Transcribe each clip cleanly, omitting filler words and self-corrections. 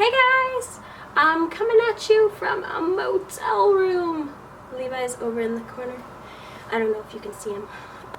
Hey guys! I'm coming at you from a motel room. Levi's over in the corner. I don't know if you can see him.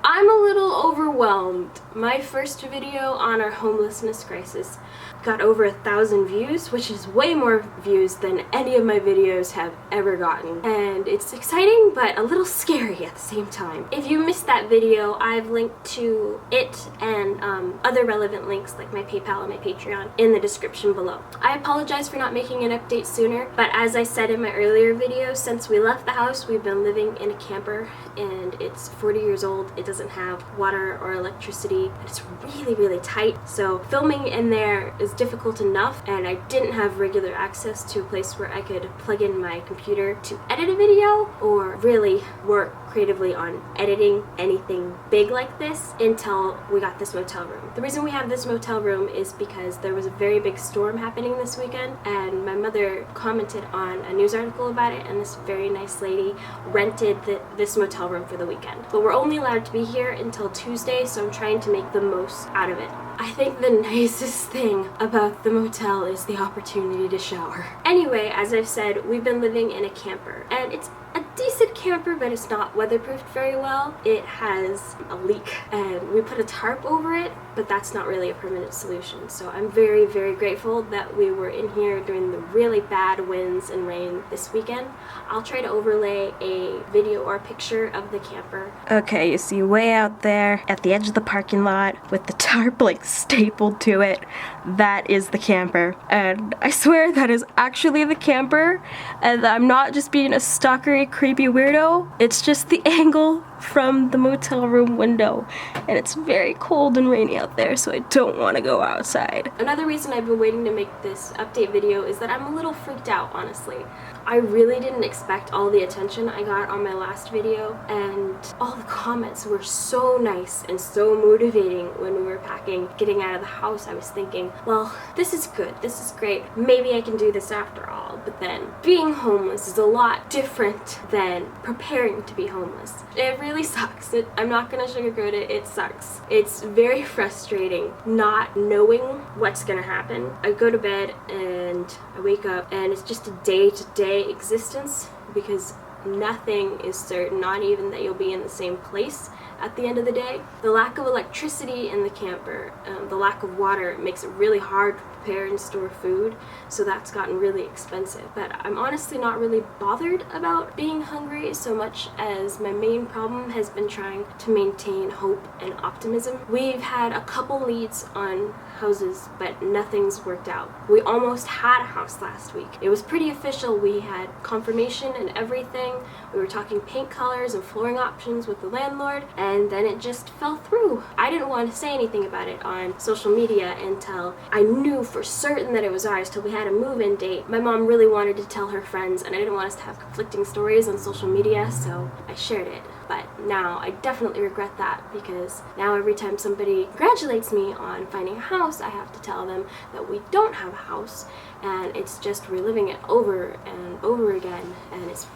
I'm a little overwhelmed. My first video on our homelessness crisis got over 1,000 views, which is way more views than any of my videos have ever gotten. And it's exciting, but a little scary at the same time. If you missed that video, I've linked to it and other relevant links like my PayPal and my Patreon in the description below. I apologize for not making an update sooner, but as I said in my earlier video, since we left the house, we've been living in a camper and it's 40 years old. It doesn't have water or electricity, and it's really tight. So filming in there is difficult enough, and I didn't have regular access to a place where I could plug in my computer to edit a video or really work creatively on editing anything big like this until we got this motel room. The reason we have this motel room is because there was a very big storm happening this weekend, and my mother commented on a news article about it, and this very nice lady rented this motel room for the weekend. But we're only allowed to be here until Tuesday, so I'm trying to make the most out of it. I think the nicest thing about the motel is the opportunity to shower. Anyway, as I've said, we've been living in a camper, and it's a decent camper, but it's not weatherproofed very well. It has a leak, and we put a tarp over it, but that's not really a permanent solution. So I'm very grateful that we were in here during the really bad winds and rain this weekend. I'll try to overlay a video or a picture of the camper. Okay, you see way out there at the edge of the parking lot with the tarp like stapled to it, that is the camper. And I swear that is actually the camper, and I'm not just being a stalkery creepy weirdo. It's just the angle from the motel room window, and it's very cold and rainy out there, so I don't want to go outside. Another reason I've been waiting to make this update video is that I'm a little freaked out, honestly. I really didn't expect all the attention I got on my last video, and all the comments were so nice and so motivating when we were packing, getting out of the house. I was thinking, well, this is good, this is great, maybe I can do this after all. But then being homeless is a lot different than preparing to be homeless. It really sucks. I'm not gonna sugarcoat it, it sucks. It's very frustrating not knowing what's gonna happen. I go to bed and I wake up and it's just a day-to-day existence because nothing is certain, not even that you'll be in the same place at the end of the day. The lack of electricity in the camper, the lack of water makes it really hard to prepare and store food, so that's gotten really expensive. But I'm honestly not really bothered about being hungry so much as my main problem has been trying to maintain hope and optimism. We've had a couple leads on houses, but nothing's worked out. We almost had a house last week. It was pretty official. We had confirmation and everything. We were talking paint colors and flooring options with the landlord, and then it just fell through. I didn't want to say anything about it on social media until I knew for certain that it was ours, till we had a move-in date. My mom really wanted to tell her friends, and I didn't want us to have conflicting stories on social media, so I shared it. But now I definitely regret that, because now every time somebody congratulates me on finding a house, I have to tell them that we don't have a house, and it's just reliving it over and over again, and it's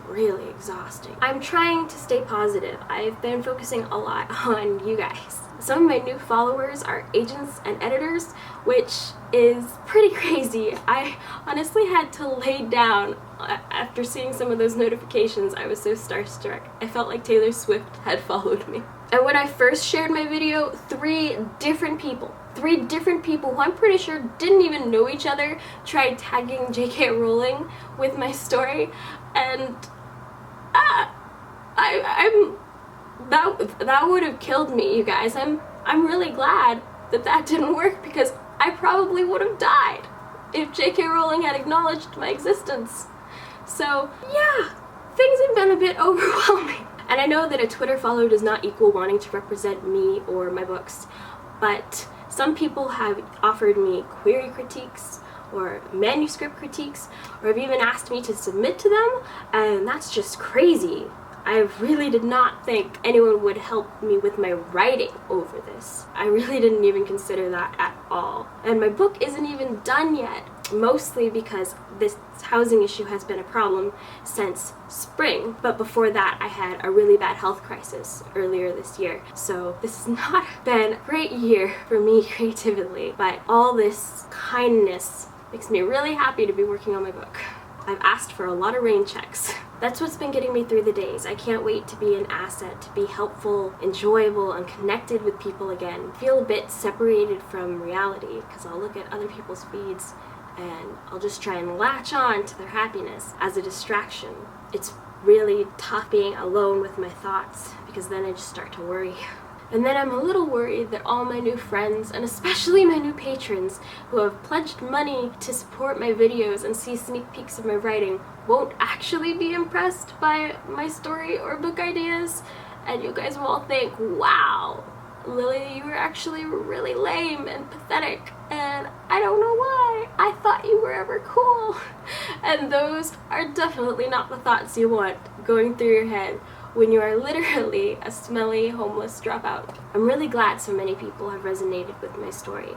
really exhausting. I'm trying to stay positive. I've been focusing a lot on you guys. Some of my new followers are agents and editors, which is pretty crazy. I honestly had to lay down after seeing some of those notifications. I was so starstruck. I felt like Taylor Swift had followed me. And when I first shared my video, three different people who I'm pretty sure didn't even know each other tried tagging J.K. Rowling with my story, and that would have killed me, you guys. I'm really glad that didn't work, because I probably would have died if J.K. Rowling had acknowledged my existence. So yeah, things have been a bit overwhelming. And I know that a Twitter follow does not equal wanting to represent me or my books, but some people have offered me query critiques or manuscript critiques, or have even asked me to submit to them, and that's just crazy. I really did not think anyone would help me with my writing over this. I really didn't even consider that at all. And my book isn't even done yet, mostly because this housing issue has been a problem since spring. But before that, I had a really bad health crisis earlier this year. So this has not been a great year for me creatively, but all this kindness Makes me really happy to be working on my book. I've asked for a lot of rain checks. That's what's been getting me through the days. I can't wait to be an asset, to be helpful, enjoyable, and connected with people again. Feel a bit separated from reality because I'll look at other people's feeds and I'll just try and latch on to their happiness as a distraction. It's really tough being alone with my thoughts because then I just start to worry. And then I'm a little worried that all my new friends, and especially my new patrons, who have pledged money to support my videos and see sneak peeks of my writing, won't actually be impressed by my story or book ideas. And you guys will all think, wow, Lily, you were actually really lame and pathetic, and I don't know why. I thought you were ever cool. And those are definitely not the thoughts you want going through your head when you are literally a smelly, homeless dropout. I'm really glad so many people have resonated with my story.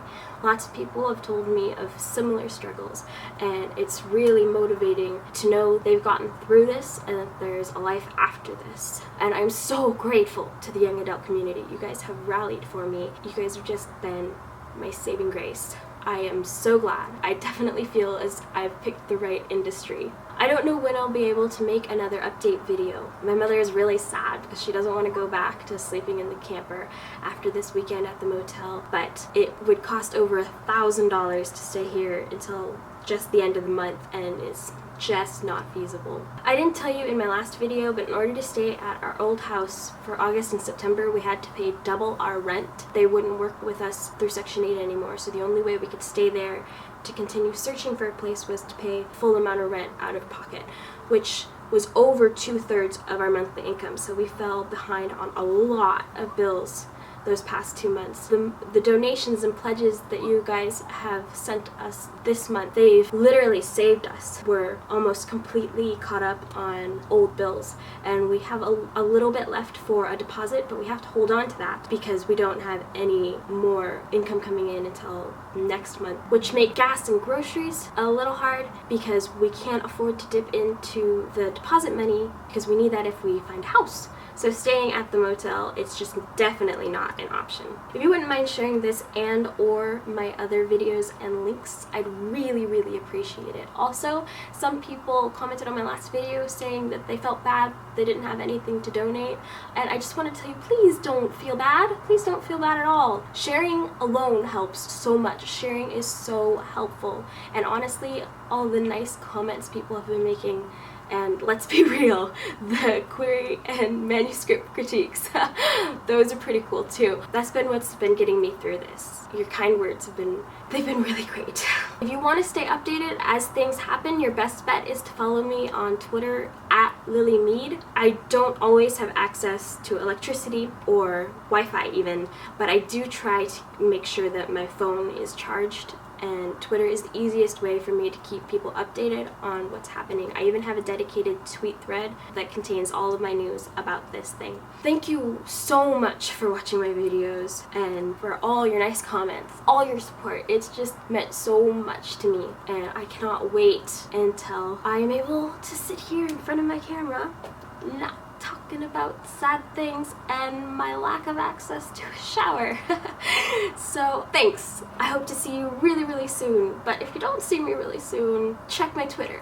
Lots of people have told me of similar struggles, and it's really motivating to know they've gotten through this and that there's a life after this. And I'm so grateful to the young adult community. You guys have rallied for me. You guys have just been my saving grace. I am so glad. I definitely feel as I've picked the right industry. I don't know when I'll be able to make another update video. My mother is really sad because she doesn't want to go back to sleeping in the camper after this weekend at the motel, but it would cost over $1,000 to stay here until just the end of the month, and it's just not feasible. I didn't tell you in my last video, but in order to stay at our old house for August and September, we had to pay double our rent. They wouldn't work with us through Section 8 anymore, so the only way we could stay there to continue searching for a place was to pay full amount of rent out of pocket, which was over 2/3 of our monthly income, so we fell behind on a lot of bills those past 2 months. The donations and pledges that you guys have sent us this month, they've literally saved us. We're almost completely caught up on old bills, and we have a little bit left for a deposit, but we have to hold on to that because we don't have any more income coming in until next month, which make gas and groceries a little hard because we can't afford to dip into the deposit money because we need that if we find a house. So staying at the motel, it's just definitely not an option. If you wouldn't mind sharing this and or my other videos and links, I'd really, really appreciate it. Also, some people commented on my last video saying that they felt bad they didn't have anything to donate, and I just want to tell you, please don't feel bad. Please don't feel bad at all. Sharing alone helps so much. Sharing is so helpful, and honestly, all the nice comments people have been making, and let's be real, the query and manuscript critiques, those are pretty cool too. That's been what's been getting me through this. Your kind words they've been really great. If you want to stay updated as things happen, your best bet is to follow me on Twitter at Lily Meade. I don't always have access to electricity or Wi-Fi even, but I do try to make sure that my phone is charged, and Twitter is the easiest way for me to keep people updated on what's happening. I even have a dedicated tweet thread that contains all of my news about this thing. Thank you so much for watching my videos and for all your nice comments, all your support. It's just meant so much to me, and I cannot wait until I am able to sit here in front of my camera, not talking about sad things and my lack of access to a shower. So thanks. I hope to see you really, really soon, but if you don't see me really soon, check my Twitter.